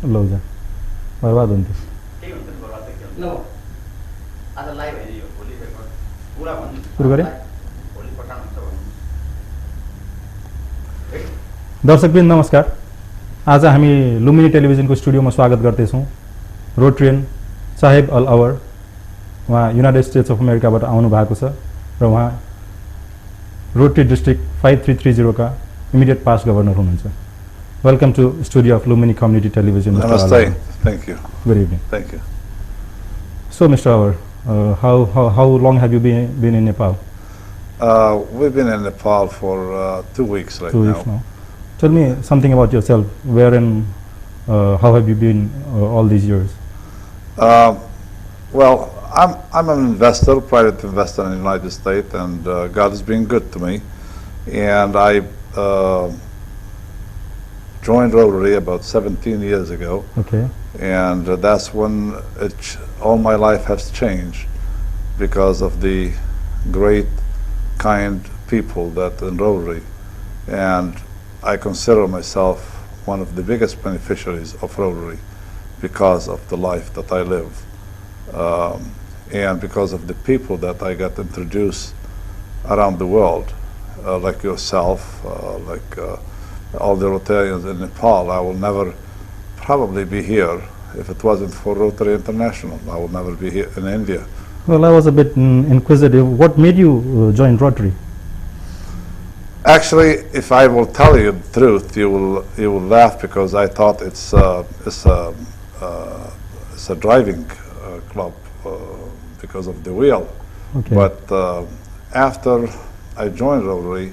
लौ जा बर्बाद हुन्थ्यो केही हुन्छ नि बर्बाद त के हुन्छ आज लाइभ होइन यो भोलि रेकर्ड पुरा भन्नु सुरु गरे भोलि पठाउनुहुन्छ भन्नु दर्शकबिन नमस्कार आज हामी लुम्बिनी टेलिभिजनको स्टुडियोमा स्वागत गर्दैछौँ रोट्रियन साहेब अल अवर उहाँ युनाइटेड स्टेट्स अफ अमेरिकाबाट आउनु भएको छ र उहाँ रोटरी डिस्ट्रिक्ट 5330 का इमिडिएट पास्ट गभर्नर हुनुहुन्छ welcome to studio of Lumbini community television Namaste. Thank you. Good evening Thank you. So Mr. Awar, how long have you been in Nepal? We've been in Nepal for 2 weeks right 2 now. weeks now. Tell me something about yourself. Where and how have you been all these years? Well, I'm an investor, private investor in the United States, and God has been good to me. And I joined Rotary about 17 years ago. Okay. And that's when all my life has changed because of the great, kind people that in Rotary. And I consider myself one of the biggest beneficiaries of Rotary because of the life that I live. And because of the people that I got introduced around the world, like yourself, like all the Rotarians in Nepal. I will never probably be here if it wasn't for Rotary International. I will never be here in India. Well, I was a bit inquisitive. What made you join Rotary? Actually, if I will tell you the truth, you will laugh because I thought it's a driving club because of the wheel. Okay. But after I joined Rotary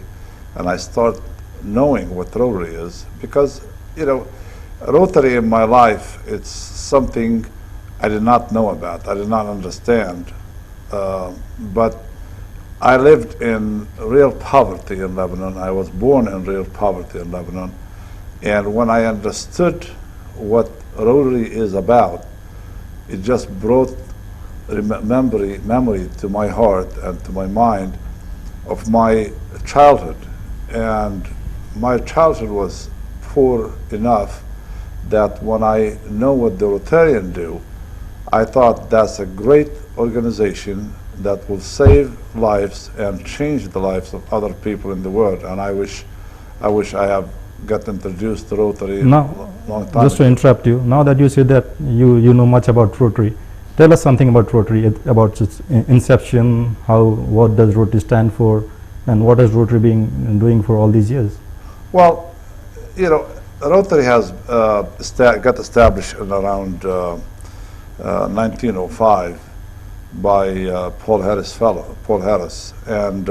and I start knowing what Rotary is, because Rotary in my life, it's something I did not know about, I did not understand, but I lived in real poverty in Lebanon. I was born in real poverty in Lebanon, and when I understood what Rotary is about, it just brought memory to my heart and to my mind of my childhood. And my childhood was poor enough that when I know what the Rotarian do, I thought that's a great organization that will save lives and change the lives of other people in the world. And I wish I have got introduced to Rotary Now, long time just to ago. interrupt you, now that you say that you know much about Rotary, tell us something about Rotary, about its inception, what does Rotary stand for, and what has Rotary been doing for all these years? Well, Rotary has got established in around 1905 by Paul Harris, and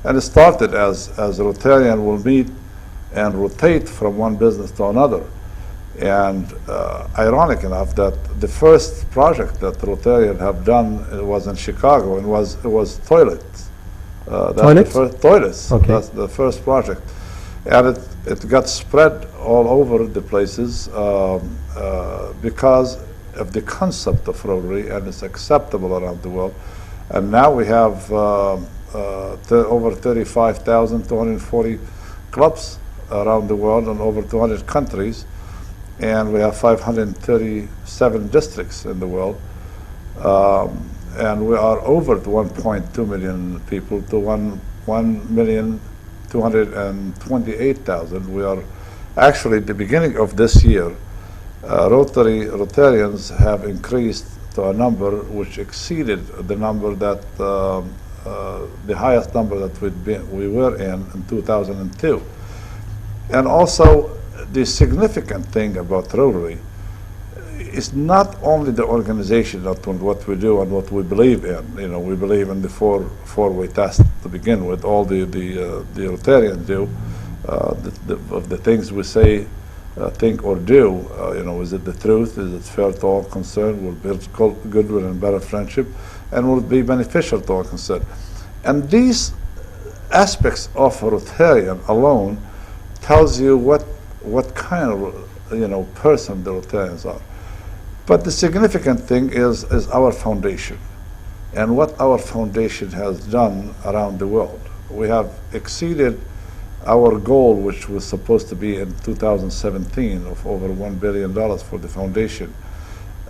it started as Rotarian will meet and rotate from one business to another. And ironic enough that the first project that Rotarian have done was in Chicago, and it was toilets. Toilets. Okay. That's the first project, and it got spread all over the places because of the concept of Rotary, and it's acceptable around the world. And now we have over 35,240 clubs around the world in over 200 countries, and we have 537 districts in the world. And we are over 1.2 million people to 1,228,000. We are actually at the beginning of this year, Rotarians have increased to a number which exceeded the number that the highest number that we were in 2002. And also, the significant thing about Rotary is not only the organization, not what we do and what we believe in. We believe in the four-way test to begin with. All the Rotarians do, the things we say, think or do. Is it the truth? Is it fair to all concerned? Will build goodwill and better friendship, and will be beneficial to all concerned. And these aspects of Rotarian alone tells you what kind of person the Rotarians are. But the significant thing is our foundation and what our foundation has done around the world. We have exceeded our goal, which was supposed to be in 2017 of over $1 billion for the foundation.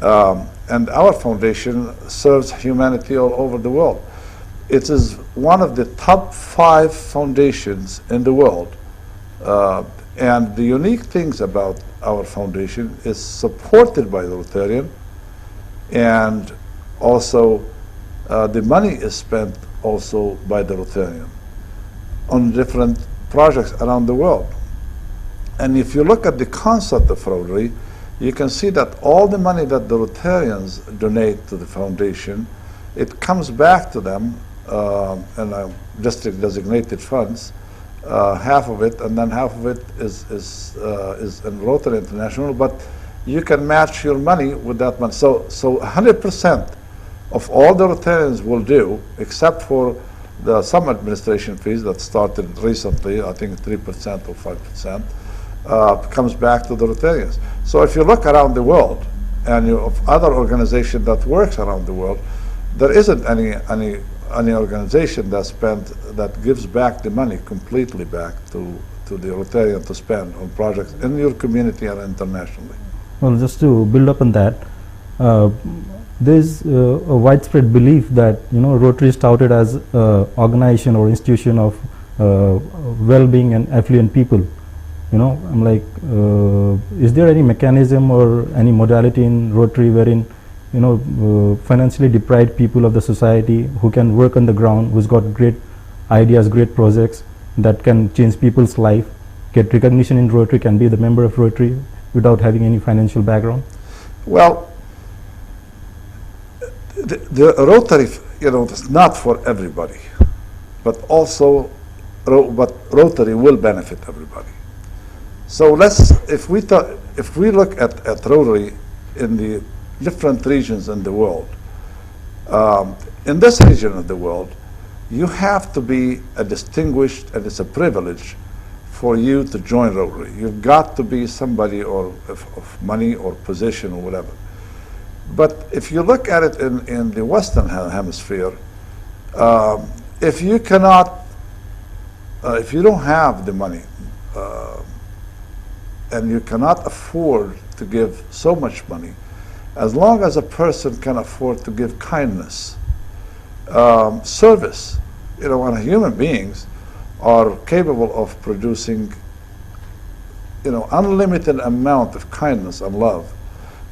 And our foundation serves humanity all over the world. It is one of the top 5 foundations in the world. And the unique things about our foundation is supported by the Rotarian, and also the money is spent also by the Rotarian on different projects around the world. And if you look at the concept of Rotary, you can see that all the money that the Rotarians donate to the foundation, it comes back to them in district designated funds, half of it, and then half of it is in Rotary International, but you can match your money with that money. So 100% of all the Rotarians will do, except for some administration fees that started recently, I think 3% or 5%, comes back to the Rotarians. So if you look around the world, and of other organization that works around the world, there isn't any organization that gives back the money completely back to the Rotarian to spend on projects in your community and internationally. Well, just to build up on that, there's a widespread belief that Rotary is touted as organization or institution of well-being and affluent people. I'm like, is there any mechanism or any modality in Rotary wherein financially deprived people of the society who can work on the ground, who's got great ideas, great projects that can change people's life, get recognition in Rotary, can be the member of Rotary without having any financial background? Well, the Rotary, is not for everybody, but also, but Rotary will benefit everybody. So if we look at Rotary in the different regions in the world, in this region of the world, you have to be a distinguished, and it's a privilege for you to join Rotary. You've got to be somebody of money or position or whatever. But if you look at it in the Western Hemisphere, if you don't have the money, and you cannot afford to give so much money, as long as a person can afford to give kindness, service, and human beings are capable of producing, unlimited amount of kindness and love.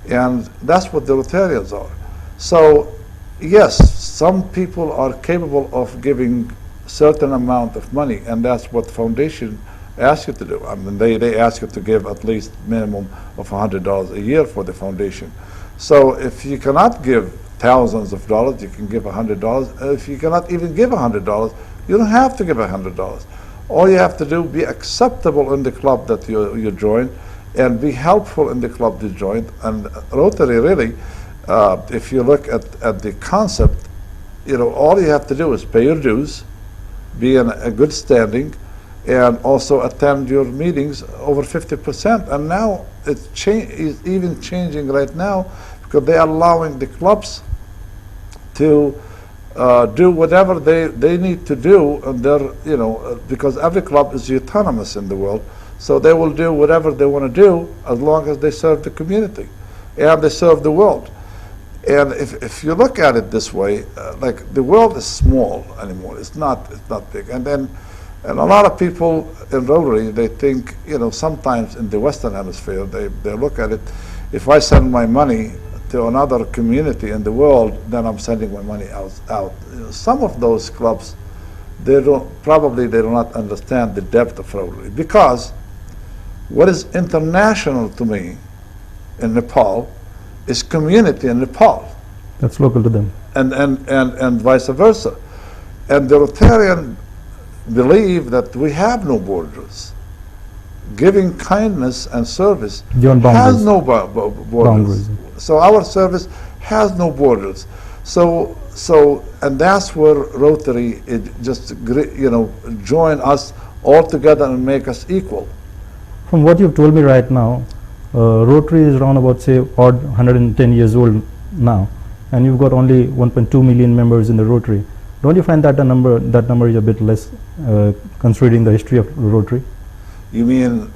And that's what the Rotarians are. So, yes, some people are capable of giving certain amount of money, and that's what foundation asks you to do. I mean, they ask you to give at least minimum of $100 a year for the foundation. So if you cannot give thousands of dollars, you can give $100. If you cannot even give $100, you don't have to give $100. All you have to do, be acceptable in the club that you join, and be helpful in the club you joined. And Rotary really, if you look at the concept, all you have to do is pay your dues, be in a good standing, and also attend your meetings over 50%. And now it's even changing right now, because they are allowing the clubs to do whatever they need to do, and they're, because every club is autonomous in the world, so they will do whatever they want to do as long as they serve the community and they serve the world. And if you look at it this way, like the world is small anymore. It's not big. And a lot of people in Rotary, they think, sometimes in the Western Hemisphere, they look at it, if I send my money to another community in the world, then I'm sending my money out. Some of those clubs, they do not understand the depth of Rotary, because what is international to me in Nepal is community in Nepal. That's local to them. And vice versa. And the Rotarian believe that we have no borders. Giving kindness and service has no borders. So our service has no borders. So and that's where Rotary join us all together and make us equal. From what you've told me right now, Rotary is around about, say, 110 years old now, and you've got only 1.2 million members in the Rotary. Don't you find that the number is a bit less, considering the history of Rotary? You mean,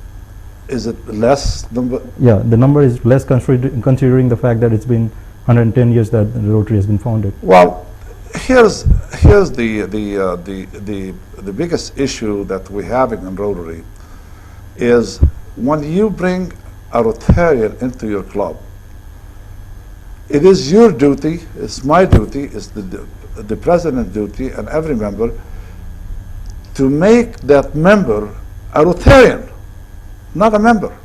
is it less number? Yeah, the number is less considering the fact that it's been 110 years that the Rotary has been founded. Well, here's the biggest issue that we're having in Rotary is when you bring a Rotarian into your club, it is your duty, it's my duty, it's the president's duty and every member to make that member a Rotarian, not a member.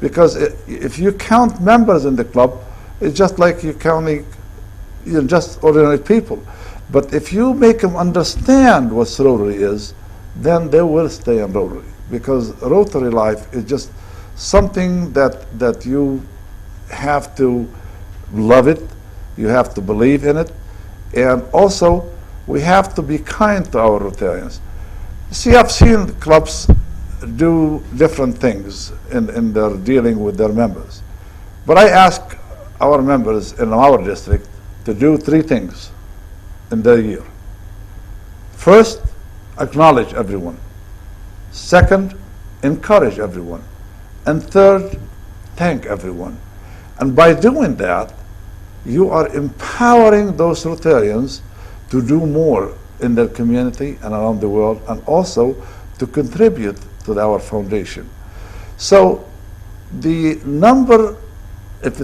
Because if you count members in the club, it's just like you're counting just ordinary people. But if you make them understand what Rotary is, then they will stay in Rotary. Because Rotary life is just something that you have to love it, you have to believe in it, and also we have to be kind to our Rotarians. See, I've seen clubs do different things in their dealing with their members. But I ask our members in our district to do 3 things in their year. First, acknowledge everyone. Second, encourage everyone. And third, thank everyone. And by doing that, you are empowering those Rotarians to do more in their community and around the world, and also to contribute to our foundation. So the number, if it